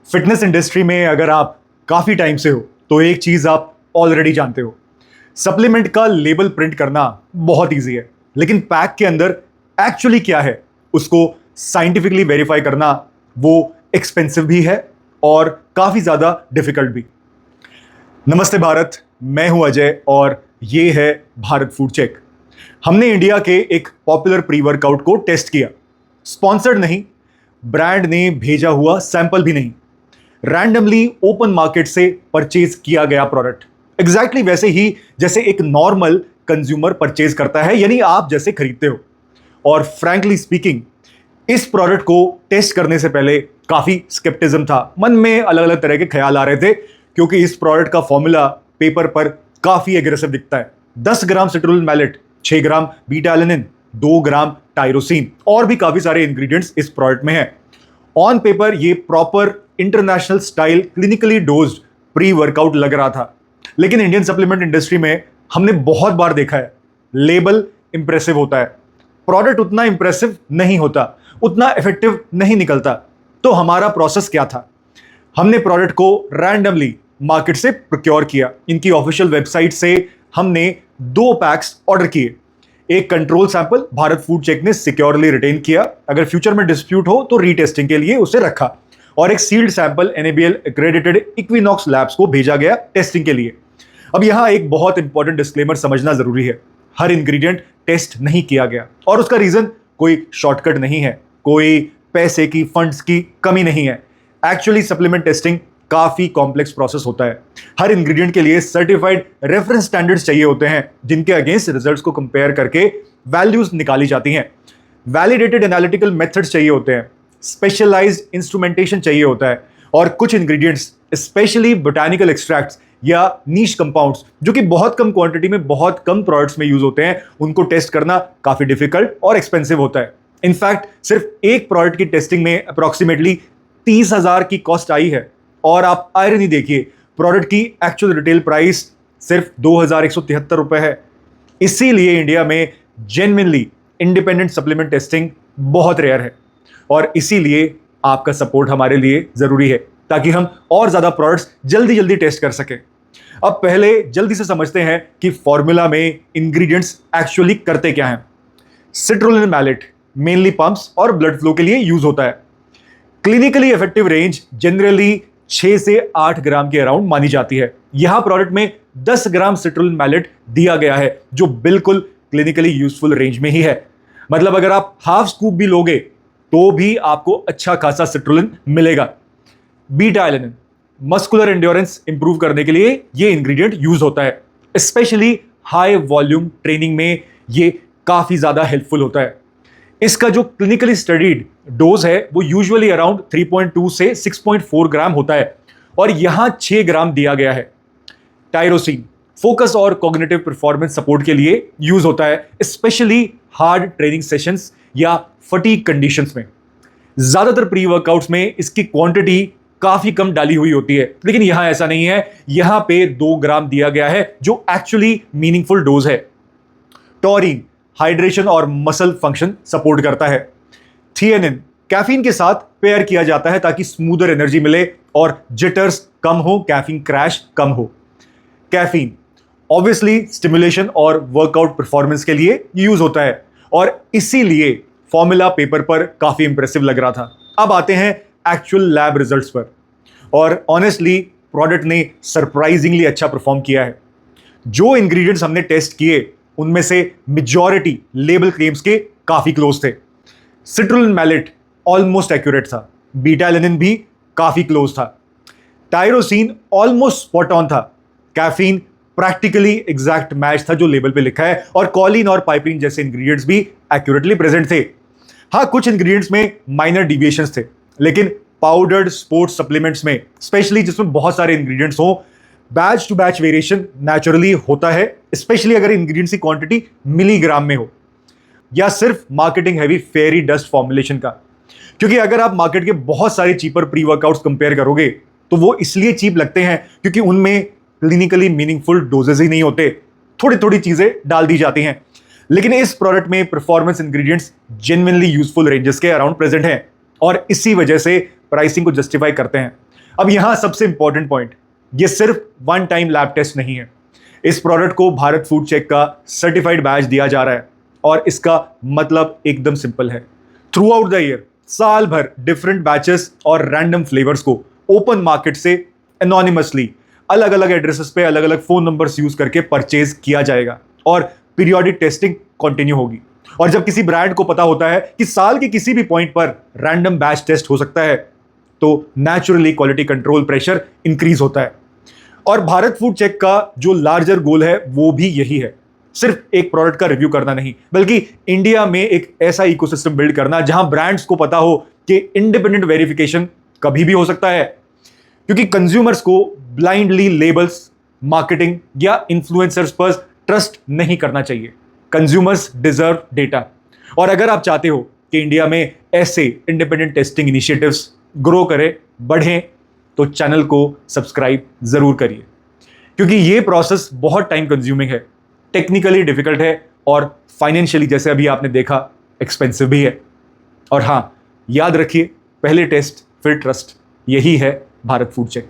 Fitness industry में अगर आप काफ़ी टाइम से हो तो एक चीज़ आप ऑलरेडी जानते हो। सप्लीमेंट का लेबल प्रिंट करना बहुत ईजी है, लेकिन पैक के अंदर एक्चुअली क्या है उसको साइंटिफिकली वेरीफाई करना वो एक्सपेंसिव भी है और काफ़ी ज़्यादा डिफिकल्ट भी। नमस्ते भारत, मैं हूं अजय और ये है भारत फूड चेक। हमने इंडिया के एक पॉपुलर प्री वर्कआउट को टेस्ट किया। स्पॉन्सर्ड नहीं, ब्रांड ने भेजा हुआ सैंपल भी नहीं, रैंडमली ओपन मार्केट से परचेज किया गया प्रोडक्ट, एग्जैक्टली वैसे ही जैसे एक नॉर्मल कंज्यूमर परचेज करता है, यानी आप जैसे खरीदते हो। और फ्रैंकली स्पीकिंग, इस प्रोडक्ट को टेस्ट करने से पहले काफी स्केप्टिज्म था, मन में अलग अलग तरह के ख्याल आ रहे थे, क्योंकि इस प्रोडक्ट का फॉर्मूला पेपर पर काफी एग्रेसिव दिखता है। 10 ग्राम सिट्रुलिन मैलेट, 6 ग्राम बीटा एलेनिन, 2 ग्राम टायरोसिन और भी काफी सारे इंग्रेडिएंट्स इस प्रोडक्ट में हैं। ऑन पेपर ये proper international style clinically dozed pre workout लग रहा था, लेकिन इंडियन सप्लीमेंट इंडस्ट्री में हमने बहुत बार देखा है लेबल इंप्रेसिव होता है, प्रोडक्ट उतना इंप्रेसिव नहीं होता, उतना इफेक्टिव नहीं निकलता। तो हमारा प्रोसेस क्या था? हमने प्रोडक्ट को रैंडमली मार्केट से प्रोक्योर किया। इनकी ऑफिशियल वेबसाइट से हमने 2 पैक्स ऑर्डर किए। एक control sample Bharat food check ने सिक्योरली रिटेन किया, अगर फ्यूचर में डिस्प्यूट हो तो रीटेस्टिंग के लिए उसे रखा, और एक sealed sample NABL accredited Equinox labs को भेजा गया टेस्टिंग के लिए। अब यहां एक बहुत इंपॉर्टेंट डिस्क्लेमर समझना जरूरी है। हर इंग्रेडिएंट टेस्ट नहीं किया गया, और उसका रीजन कोई शॉर्टकट नहीं है, कोई पैसे की, फंड्स की कमी नहीं है। एक्चुअली सप्लीमेंट टेस्टिंग काफी कॉम्प्लेक्स प्रोसेस होता है। हर इंग्रेडिएंट के लिए सर्टिफाइड रेफरेंस स्टैंडर्ड्स चाहिए होते हैं, जिनके अगेंस्ट रिजल्ट्स को कंपेयर करके वैल्यूज निकाली जाती हैं। वैलिडेटेड एनालिटिकल मेथड्स चाहिए होते हैं, स्पेशलाइज्ड इंस्ट्रूमेंटेशन चाहिए होता है, और कुछ इंग्रेडिएंट्स स्पेशली बोटानिकल एक्सट्रैक्ट्स या नीश कंपाउंड्स, जो कि बहुत कम क्वांटिटी में बहुत कम प्रोडक्ट्स में यूज होते हैं, उनको टेस्ट करना काफी डिफिकल्ट और एक्सपेंसिव होता है। इनफैक्ट सिर्फ एक प्रोडक्ट की टेस्टिंग में अप्रोक्सीमेटली 30,000 की कॉस्ट आई है, और आप आयरनी देखिए, प्रोडक्ट की एक्चुअल रिटेल प्राइस सिर्फ 2,173 रुपए है। इसीलिए इंडिया में जेन्युइनली इंडिपेंडेंट सप्लीमेंट टेस्टिंग बहुत रेयर है, और इसीलिए आपका सपोर्ट हमारे लिए जरूरी है, ताकि हम और ज्यादा प्रोडक्ट्स जल्दी जल्दी टेस्ट कर सकें। अब पहले जल्दी से समझते हैं कि फॉर्मूला में इंग्रेडिएंट्स एक्चुअली करते क्या हैं। सिट्रुलिन मैलेट मेनली पंप्स और ब्लड फ्लो के लिए यूज होता है। क्लिनिकली इफेक्टिव रेंज जनरली 6 से 8 ग्राम के अराउंड मानी जाती है। यहां प्रोडक्ट में 10 ग्राम सिट्रुलिन मैलेट दिया गया है, जो बिल्कुल क्लिनिकली यूजफुल रेंज में ही है। मतलब अगर आप हाफ स्कूप भी लोगे तो भी आपको अच्छा खासा सिट्रुलिन मिलेगा। Beta alanine muscular endurance improve करने के लिए ये इंग्रेडिएंट यूज होता है, स्पेशली हाई वॉल्यूम ट्रेनिंग में ये काफी ज्यादा हेल्पफुल होता है। इसका जो क्लिनिकली स्टडीड डोज है वो यूजुअली अराउंड 3.2 से 6.4 ग्राम होता है, और यहां 6 ग्राम दिया गया है। टायरोसिन फोकस और कॉग्निटिव परफॉर्मेंस सपोर्ट के लिए यूज होता है, स्पेशली हार्ड ट्रेनिंग सेशंस या फटीग कंडीशंस में। ज्यादातर प्री वर्कआउट्स में इसकी क्वांटिटी काफी कम डाली हुई होती है, लेकिन यहां ऐसा नहीं है। यहां पे 2 ग्राम दिया गया है, जो एक्चुअली मीनिंगफुल डोज है। टॉरिन हाइड्रेशन और मसल फंक्शन सपोर्ट करता है। थियानिन कैफीन के साथ पेयर किया जाता है ताकि स्मूदर एनर्जी मिले और जिटर्स कम हो, कैफीन क्रैश कम हो। कैफीन ऑब्वियसली स्टिमुलेशन और वर्कआउट परफॉर्मेंस के लिए यूज होता है, और इसीलिए फॉर्मूला पेपर पर काफी इंप्रेसिव लग रहा था। अब आते हैं एक्चुअल लैब रिजल्ट्स पर, और ऑनेस्टली प्रोडक्ट ने सरप्राइजिंगली अच्छा परफॉर्म किया है। जो इंग्रेडिएंट्स हमने टेस्ट किए उनमें से मेजॉरिटी लेबल क्लेम्स के काफी क्लोज थे। सिट्रुलिन मैलेट ऑलमोस्ट एक्यूरेट था, बीटा एलेनिन भी काफी क्लोज था, टायरोसिन ऑलमोस्ट स्पॉट ऑन था, कैफीन प्रैक्टिकली एग्जैक्ट मैच था जो लेबल पे लिखा है, और कॉलिन और पाइपरीन जैसे इंग्रेडिएंट्स भी एक्यूरेटली प्रेजेंट थे। हाँ, कुछ इंग्रेडिएंट्स में माइनर डिविएशंस थे, लेकिन पाउडर्ड स्पोर्ट्स सप्लीमेंट्स में, स्पेशली जिसमें बहुत सारे इंग्रेडिएंट्स हो, batch to batch variation naturally होता है, स्पेशली अगर इंग्रेडिएंट्स की क्वांटिटी मिलीग्राम में हो, या सिर्फ मार्केटिंग हैवी फेरी डस्ट फॉर्मुलेशन का। क्योंकि अगर आप मार्केट के बहुत सारे चीपर प्री वर्कआउट्स कंपेयर करोगे तो वो इसलिए चीप लगते हैं क्योंकि उनमें क्लिनिकली मीनिंगफुल डोजेस ही नहीं होते, थोड़ी थोड़ी चीजें डाल दी जाती हैं। लेकिन इस प्रोडक्ट में performance ingredients genuinely useful ranges के अराउंड प्रेजेंट हैं, और इसी वजह से प्राइसिंग को जस्टिफाई करते हैं। अब यहां सबसे इंपॉर्टेंट पॉइंट, ये सिर्फ वन टाइम लैब टेस्ट नहीं है। इस प्रोडक्ट को भारत फूड चेक का सर्टिफाइड बैच दिया जा रहा है और इसका मतलब एकदम सिंपल है। थ्रू आउट द ईयर, साल भर डिफरेंट बैचेस और रैंडम फ्लेवर्स को ओपन मार्केट से एनोनिमसली अलग अलग एड्रेसेस पे अलग अलग फोन नंबर्स यूज करके परचेज किया जाएगा और पीरियोडिक टेस्टिंग कंटिन्यू होगी। और जब किसी ब्रांड को पता होता है कि साल के किसी भी पॉइंट पर रैंडम बैच टेस्ट हो सकता है, तो naturally quality control pressure increase होता है। और भारत फूड चेक का जो लार्जर गोल है वो भी यही है, सिर्फ एक प्रोडक्ट का रिव्यू करना नहीं, बल्कि इंडिया में एक ऐसा इकोसिस्टम बिल्ड करना जहां ब्रांड्स को पता हो कि इंडिपेंडेंट वेरिफिकेशन कभी भी हो सकता है। क्योंकि कंज्यूमर्स को ब्लाइंडली लेबल्स, मार्केटिंग या इन्फ्लुएंसर्स पर ट्रस्ट नहीं करना चाहिए। Consumers deserve data. और अगर आप चाहते हो कि इंडिया में ऐसे इंडिपेंडेंट टेस्टिंग इनिशिएटिव्स ग्रो करें, बढ़ें, तो चैनल को सब्सक्राइब जरूर करिए, क्योंकि ये प्रोसेस बहुत टाइम कंज्यूमिंग है, टेक्निकली डिफिकल्ट है और फाइनेंशियली, जैसे अभी आपने देखा, एक्सपेंसिव भी है। और हाँ, याद रखिए, पहले टेस्ट फिर ट्रस्ट, यही है भारत फूड चेक।